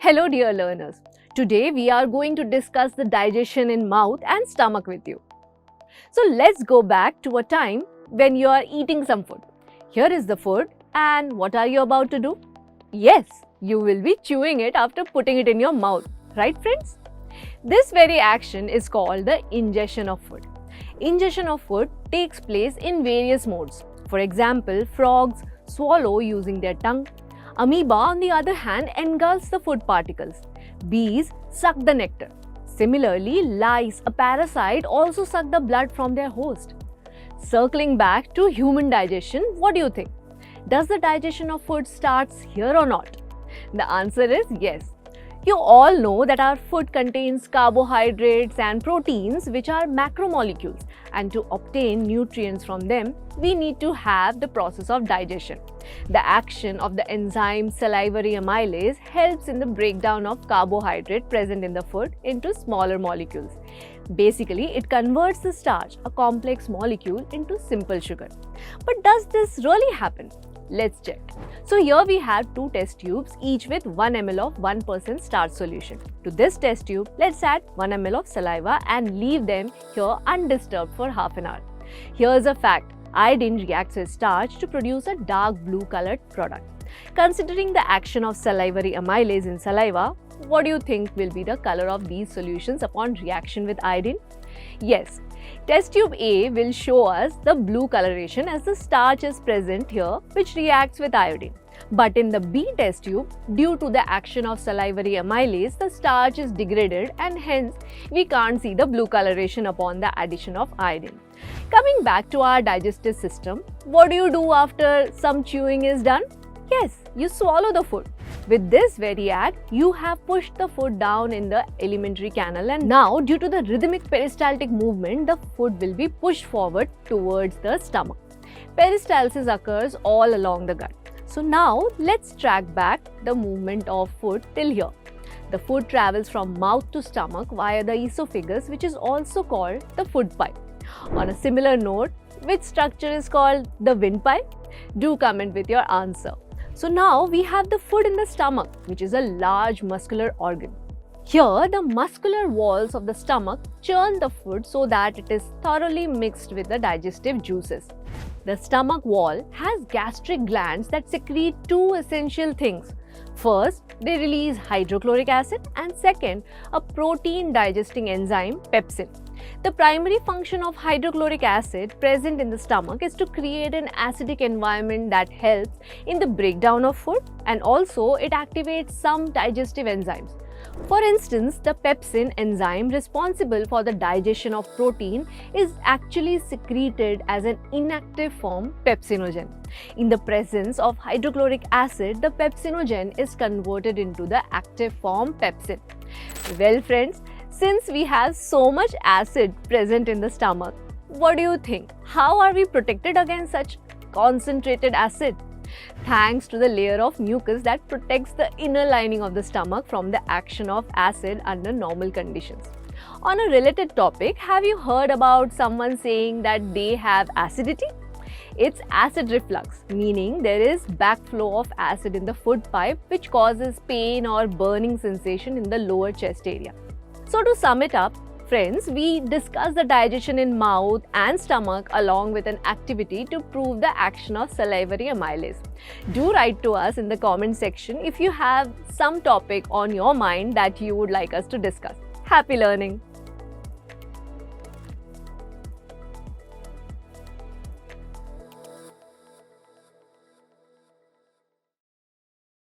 Hello dear learners. Today we are going to discuss the digestion in mouth and stomach with you. So let's go back to a time when you are eating some food. Here is the food and what are you about to do? Yes, you will be chewing it after putting it in your mouth, right friends? This very action is called the ingestion of food. Ingestion of food takes place in various modes. For example, frogs swallow using their tongue. Amoeba, on the other hand, engulfs the food particles. Bees suck the nectar. Similarly, lice, a parasite, also suck the blood from their host. Circling back to human digestion, what do you think? Does the digestion of food starts here or not? The answer is yes. You all know that our food contains carbohydrates and proteins, which are macromolecules, and to obtain nutrients from them, we need to have the process of digestion. The action of the enzyme salivary amylase helps in the breakdown of carbohydrate present in the food into smaller molecules. Basically, it converts the starch, a complex molecule, into simple sugar. But does this really happen? Let's check. So here we have two test tubes, each with 1 ml of 1% starch solution. To this test tube, let's add 1 ml of saliva and leave them here undisturbed for half an hour. Here's a fact. Iodine reacts with starch to produce a dark blue colored product. Considering the action of salivary amylase in saliva, what do you think will be the color of these solutions upon reaction with iodine? Yes, test tube A will show us the blue coloration as the starch is present here, which reacts with iodine. But in the B test tube, due to the action of salivary amylase, the starch is degraded and hence we can't see the blue coloration upon the addition of iodine. Coming back to our digestive system, what do you do after some chewing is done? Yes, you swallow the food. With this very act, you have pushed the food down in the alimentary canal, and now due to the rhythmic peristaltic movement, the food will be pushed forward towards the stomach. Peristalsis occurs all along the gut. So now let's track back the movement of food till here. The food travels from mouth to stomach via the esophagus, which is also called the food pipe. On a similar note, which structure is called the windpipe? Do comment with your answer. So now we have the food in the stomach, which is a large muscular organ. Here, the muscular walls of the stomach churn the food so that it is thoroughly mixed with the digestive juices. The stomach wall has gastric glands that secrete two essential things. First, they release hydrochloric acid, and second, a protein digesting enzyme, pepsin. The primary function of hydrochloric acid present in the stomach is to create an acidic environment that helps in the breakdown of food, and also it activates some digestive enzymes. For instance, the pepsin enzyme responsible for the digestion of protein is actually secreted as an inactive form, pepsinogen. In the presence of hydrochloric acid, the pepsinogen is converted into the active form, pepsin. Well friends, since we have so much acid present in the stomach, what do you think? How are we protected against such concentrated acid? Thanks to the layer of mucus that protects the inner lining of the stomach from the action of acid under normal conditions. On a related topic, have you heard about someone saying that they have acidity? It's acid reflux, meaning there is backflow of acid in the food pipe which causes pain or burning sensation in the lower chest area. So to sum it up, friends, we discussed the digestion in mouth and stomach along with an activity to prove the action of salivary amylase. Do write to us in the comment section if you have some topic on your mind that you would like us to discuss. Happy learning!